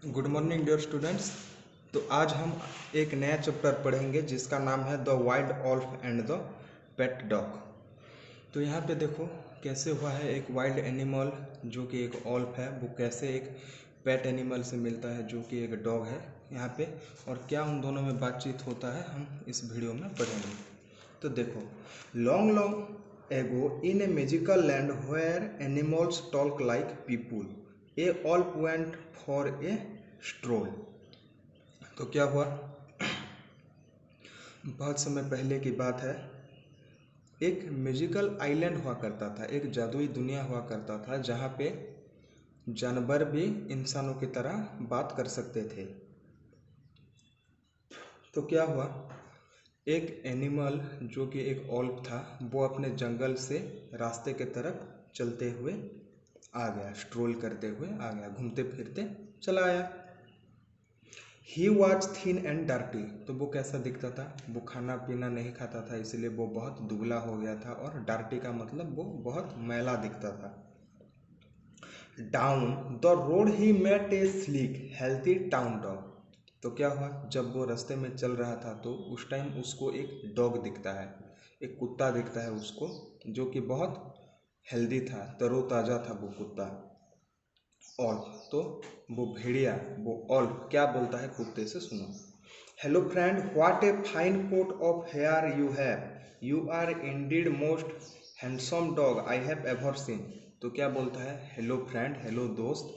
Good morning dear students. तो आज हम एक नया चैप्टर पढ़ेंगे जिसका नाम है the wild wolf and the pet dog. तो यहाँ पे देखो कैसे हुआ है, एक वाइल्ड एनिमल जो कि एक वॉल्फ है वो कैसे एक पेट एनिमल से मिलता है जो कि एक डॉग है यहाँ पे, और क्या उन दोनों में बातचीत होता है हम इस वीडियो में पढ़ेंगे। तो देखो, long long ago in a magical land where animals talk like people a wolf went for a stroll. तो क्या हुआ, बहुत समय पहले की बात है, एक मैजिकल आइलैंड हुआ करता था, एक जादुई दुनिया हुआ करता था जहाँ पे जानवर भी इंसानों की तरह बात कर सकते थे। तो क्या हुआ, एक एनिमल जो कि एक वॉल्फ था वो अपने जंगल से रास्ते के तरफ चलते हुए आ गया, स्ट्रोल करते हुए आ गया, घूमते फिरते चला आया। He was thin and dirty. तो वो कैसा दिखता था, वो खाना पीना नहीं खाता था, इसलिए वो बहुत दुबला हो गया था, और डर्टी का मतलब वो बहुत मैला दिखता था। Down the road he met a sleek healthy town dog. तो क्या हुआ, जब वो रास्ते में चल रहा था तो उस टाइम उसको एक डॉग दिखता है, एक कुत्ता दिखता है उसको, जो कि बहुत हेल्दी था, तरोताज़ा था वो कुत्ता। ऑल, तो वो भेड़िया, वो ऑल क्या बोलता है कुत्ते से, सुनो। Hello friend, what a fine coat of hair you have, you are indeed most handsome dog I have ever seen. तो क्या बोलता है, हेलो फ्रेंड, हेलो दोस्त,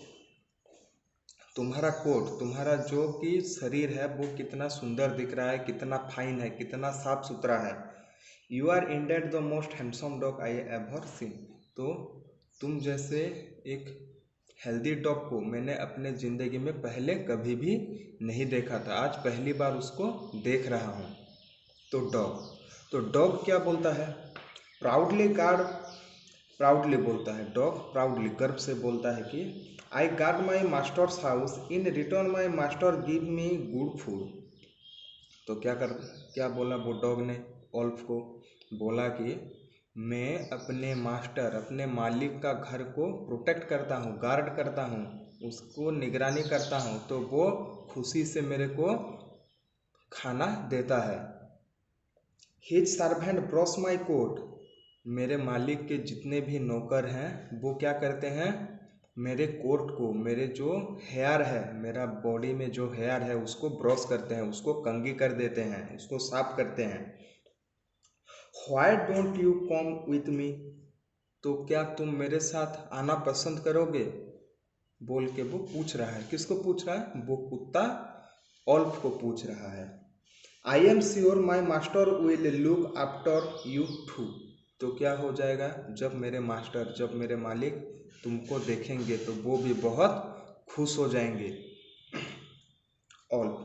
तुम्हारा कोट, तुम्हारा जो कि शरीर है वो कितना सुंदर दिख रहा है, कितना फाइन है, कितना साफ सुथरा है। You are indeed the most handsome dog I ever seen. तो तुम जैसे एक हेल्दी डॉग को मैंने अपने ज़िंदगी में पहले कभी भी नहीं देखा था, आज पहली बार उसको देख रहा हूँ। तो डॉग क्या बोलता है, प्राउडली गार्ड, प्राउडली बोलता है डॉग, प्राउडली गर्व से बोलता है कि I guard my master's house, in return my master give me good food. तो क्या बोला वो डॉग ने वॉल्फ को, बोला कि मैं अपने मास्टर, अपने मालिक का घर को प्रोटेक्ट करता हूँ, गार्ड करता हूँ, उसको निगरानी करता हूँ, तो वो खुशी से मेरे को खाना देता है। His servant brush my coat, मेरे मालिक के जितने भी नौकर हैं वो क्या करते हैं, मेरे कोट को, मेरे जो हेयर है, मेरा बॉडी में जो हेयर है उसको ब्रश करते हैं, उसको कंघी कर देते हैं, उसको साफ करते हैं। Why don't you come with me, तो क्या तुम मेरे साथ आना पसंद करोगे, बोल के वो पूछ रहा है। किसको पूछ रहा है, वो कुत्ता वॉल्फ को पूछ रहा है। I am sure my master will look after you too. तो क्या हो जाएगा, जब मेरे मास्टर, जब मेरे मालिक तुमको देखेंगे तो वो भी बहुत खुश हो जाएंगे। ऑल्फ,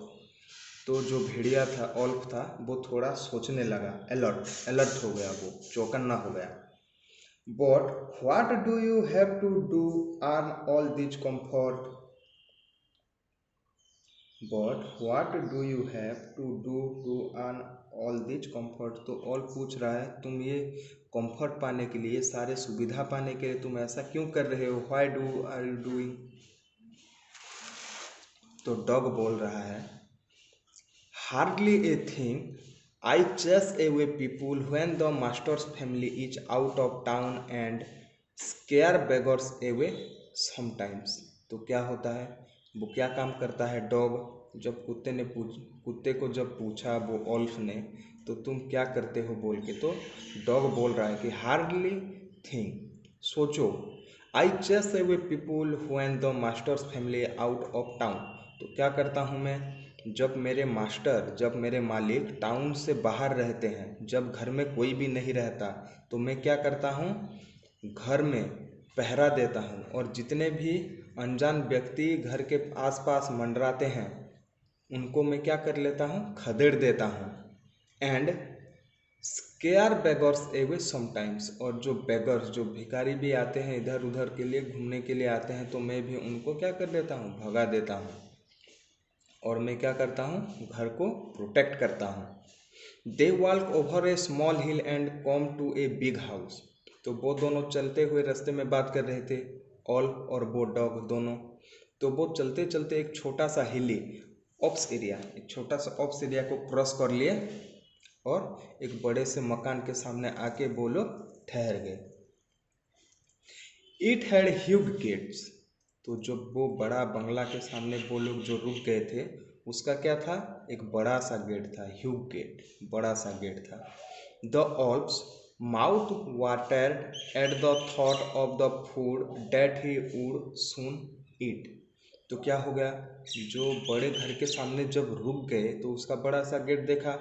तो जो भेड़िया था, ऑल्फ था, वो थोड़ा सोचने लगा, अलर्ट अलर्ट हो गया, वो चौकन्ना हो गया। But what do you have to do earn all this comfort, but what do you have to do to earn all this comfort. तो ऑल पूछ रहा है, तुम ये कंफर्ट पाने के लिए, सारे सुविधा पाने के लिए तुम ऐसा क्यों कर रहे हो, why do are you doing. तो डॉग बोल रहा है, hardly a thing, I chase away people when the masters family is out of town and scare beggars away sometimes. तो क्या होता है, वो क्या काम करता है डॉग, जब कुत्ते को जब पूछा वो वॉल्फ ने, तो तुम क्या करते हो बोल के, तो डॉग बोल रहा है कि हार्डली थिंक, सोचो, I chase away people when the masters family out of town. तो क्या करता हूँ मैं, जब मेरे मास्टर, जब मेरे मालिक टाउन से बाहर रहते हैं, जब घर में कोई भी नहीं रहता, तो मैं क्या करता हूँ, घर में पहरा देता हूँ, और जितने भी अनजान व्यक्ति घर के आसपास मंडराते हैं उनको मैं क्या कर लेता हूँ, खदेड़ देता हूँ। एंड स्केयर बेगर्स एवे समटाइम्स, और जो बेगर्स, जो भिखारी भी आते हैं इधर उधर के लिए, घूमने के लिए आते हैं, तो मैं भी उनको क्या कर देता हूँ, भगा देता हूँ। और मैं क्या करता हूँ, घर को प्रोटेक्ट करता हूँ। They walk over a small hill and come to a big house. तो वो दोनों चलते हुए रास्ते में बात कर रहे थे, ऑल और वो डॉग दोनों। तो वो चलते चलते एक छोटा सा हिली ऑप्स एरिया, एक छोटा सा ऑप्स एरिया को क्रॉस कर लिए और एक बड़े से मकान के सामने आके वो लोग ठहर गए। इट हैड ह्यूज गेट्स, तो जो वो बड़ा बंगला के सामने वो लोग जो रुक गए थे उसका क्या था, एक बड़ा सा गेट था, ह्यूज गेट, बड़ा सा गेट था। The Alf's mouth watered at the thought of the food that he would soon eat. तो क्या हो गया, जो बड़े घर के सामने जब रुक गए तो उसका बड़ा सा गेट देखा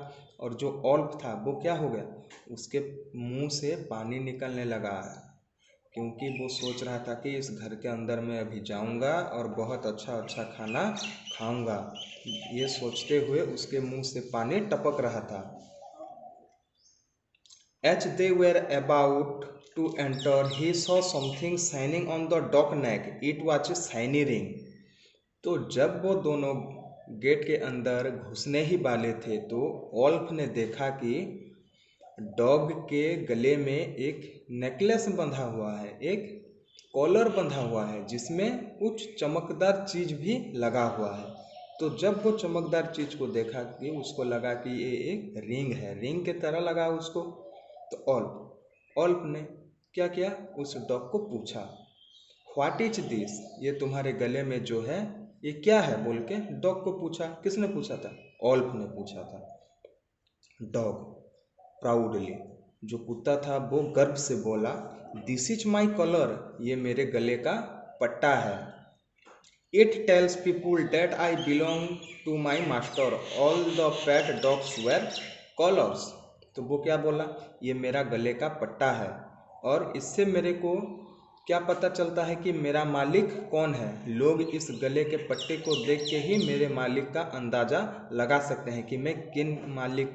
और जो ऑल्प था वो क्या हो गया, उसके मुंह से पानी निकलने लगा, क्योंकि वो सोच रहा था कि इस घर के अंदर मैं अभी जाऊंगा और बहुत अच्छा अच्छा खाना खाऊंगा। ये सोचते हुए उसके मुंह से पानी टपक रहा था। As they were about to enter, he saw something shining on the dock neck. It was a shiny ring. तो जब वो दोनों गेट के अंदर घुसने ही वाले थे तो ओल्फ ने देखा कि डॉग के गले में एक नेकलेस बंधा हुआ है, एक कॉलर बंधा हुआ है जिसमें कुछ चमकदार चीज भी लगा हुआ है। तो जब वो चमकदार चीज को देखा कि उसको लगा कि ये एक रिंग है, रिंग के तरह लगा उसको। तो ऑल्प ने क्या किया, उस डॉग को पूछा, व्हाट इज दिस, ये तुम्हारे गले में जो है ये क्या है, बोल के डॉग को पूछा। किसने पूछा था, ऑल्प ने पूछा था। डॉग प्राउडली, जो कुत्ता था वो गर्व से बोला, दिस इज माई कॉलर, ये मेरे गले का पट्टा है। It tells people that I belong to my master, all the pet dogs wear collars. तो वो क्या बोला, ये मेरा गले का पट्टा है और इससे मेरे को क्या पता चलता है कि मेरा मालिक कौन है। लोग इस गले के पट्टे को देख के ही मेरे मालिक का अंदाज़ा लगा सकते हैं कि मैं किन मालिक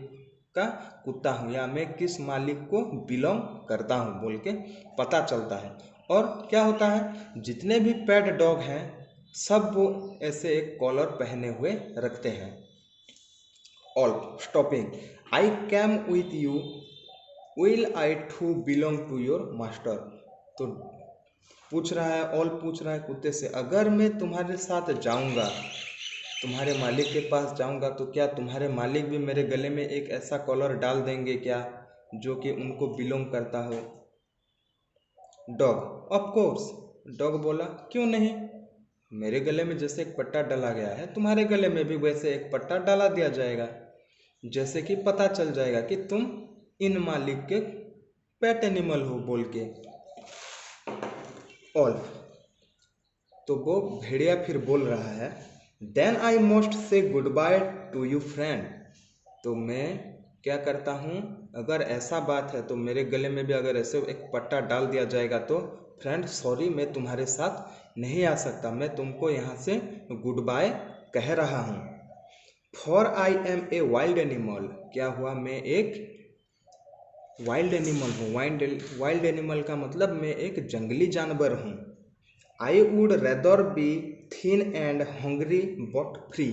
का कुत्ता हूँ या मैं किस मालिक को बिलोंग करता हूँ, बोल के पता चलता है। और क्या होता है, जितने भी पेट डॉग हैं सब वो ऐसे एक कॉलर पहने हुए रखते हैं। All stopping, I came with you, will I too belong to your master. तो पूछ रहा है, ऑल पूछ रहा है कुत्ते से, अगर मैं तुम्हारे साथ जाऊंगा, तुम्हारे मालिक के पास जाऊंगा, तो क्या तुम्हारे मालिक भी मेरे गले में एक ऐसा कॉलर डाल देंगे क्या जो कि उनको बिलोंग करता हो। डॉग, ऑफ कोर्स, डॉग बोला, क्यों नहीं, मेरे गले में जैसे एक पट्टा डाला गया है तुम्हारे गले में भी वैसे एक पट्टा डाला दिया जाएगा, जैसे कि पता चल जाएगा कि तुम इन मालिक के पेट एनिमल हो, बोल के। ऑल, तो वो भेड़िया फिर बोल रहा है, then I must say goodbye to you friend. तो मैं क्या करता हूँ, अगर ऐसा बात है तो मेरे गले में भी अगर ऐसे एक पट्टा डाल दिया जाएगा तो फ्रेंड सॉरी, मैं तुम्हारे साथ नहीं आ सकता, मैं तुमको यहाँ से गुड बाय कह रहा हूँ। For I am a wild animal, क्या हुआ, मैं एक वाइल्ड एनिमल हूँ। वाइल्ड एनिमल का मतलब मैं एक जंगली जानवर हूँ। I would rather be thin and hungry but free.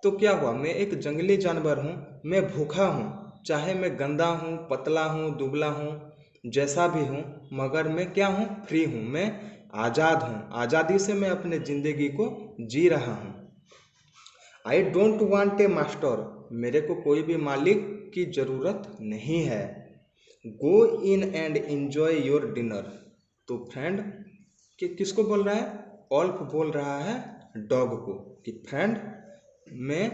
तो क्या हुआ, मैं एक जंगली जानवर हूँ, मैं भूखा हूँ, चाहे मैं गंदा हूँ, पतला हूँ, दुबला हूँ, जैसा भी हूँ, मगर मैं क्या हूँ, फ्री हूँ, मैं आज़ाद हूँ, आज़ादी से मैं अपने ज़िंदगी को जी रहा हूँ। I don't want a master, मेरे को कोई भी मालिक की ज़रूरत नहीं है। Go in and enjoy your dinner. तो फ्रेंड किसको बोल रहा है, ऑल्फ बोल रहा है डॉग को कि फ्रेंड मैं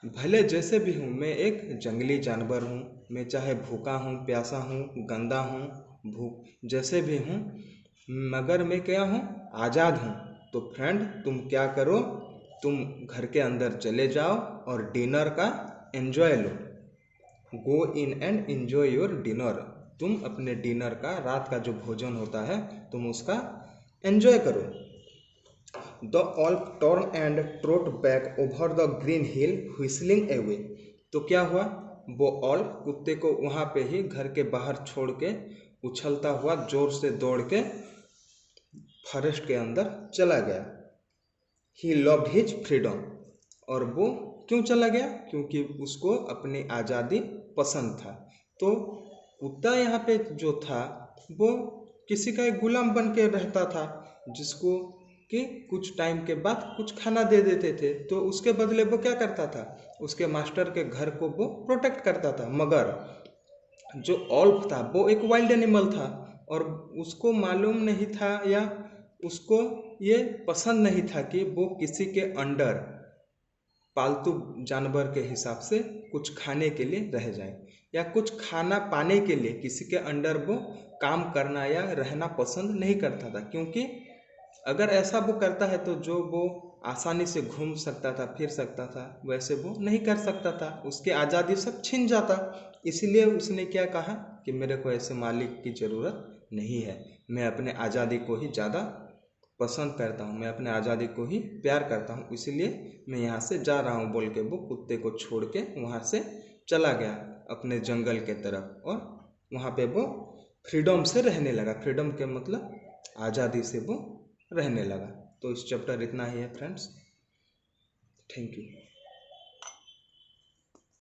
भले जैसे भी हूँ, मैं एक जंगली जानवर हूँ, मैं चाहे भूखा हूँ, प्यासा हूँ, गंदा हूँ, भूख जैसे भी हूँ, मगर मैं क्या हूँ, आज़ाद हूँ। तो फ्रेंड तुम क्या करो, तुम घर के अंदर चले जाओ और डिनर का enjoy low. Go in and enjoy your dinner, तुम अपने डिनर का, रात का जो भोजन होता है, तुम उसका एंजॉय करो। The Alf turn and trot back over the green hill whistling away. तो क्या हुआ, वो ऑल्फ कुत्ते को वहाँ पे ही घर के बाहर छोड़ के उछलता हुआ जोर से दौड़ के फॉरेस्ट के अंदर चला गया। ही लव्ड हिज फ्रीडम, और वो क्यों चला गया, क्योंकि उसको अपनी आज़ादी पसंद था। तो कुत्ता यहाँ पे जो था वो किसी का एक गुलाम बन के रहता था, जिसको कि कुछ टाइम के बाद कुछ खाना दे देते थे, तो उसके बदले वो क्या करता था, उसके मास्टर के घर को वो प्रोटेक्ट करता था। मगर जो ऑल्फ था वो एक वाइल्ड एनिमल था और उसको मालूम नहीं था या उसको ये पसंद नहीं था कि वो किसी के अंडर पालतू जानवर के हिसाब से कुछ खाने के लिए रह जाए या कुछ खाना पाने के लिए किसी के अंडर वो काम करना या रहना पसंद नहीं करता था। क्योंकि अगर ऐसा वो करता है तो जो वो आसानी से घूम सकता था, फिर सकता था, वैसे वो नहीं कर सकता था, उसकी आज़ादी सब छिन जाता। इसलिए उसने क्या कहा कि मेरे को ऐसे मालिक की ज़रूरत नहीं है, मैं अपने आज़ादी को ही ज़्यादा पसंद करता हूँ, मैं अपने आज़ादी को ही प्यार करता हूँ, इसलिए मैं यहाँ से जा रहा हूँ बोल के वो कुत्ते को छोड़ के वहाँ से चला गया अपने जंगल के तरफ। और वहाँ पे वो फ्रीडम से रहने लगा। फ्रीडम के मतलब आज़ादी से वो रहने लगा। तो इस चैप्टर इतना ही है फ्रेंड्स। Thank you.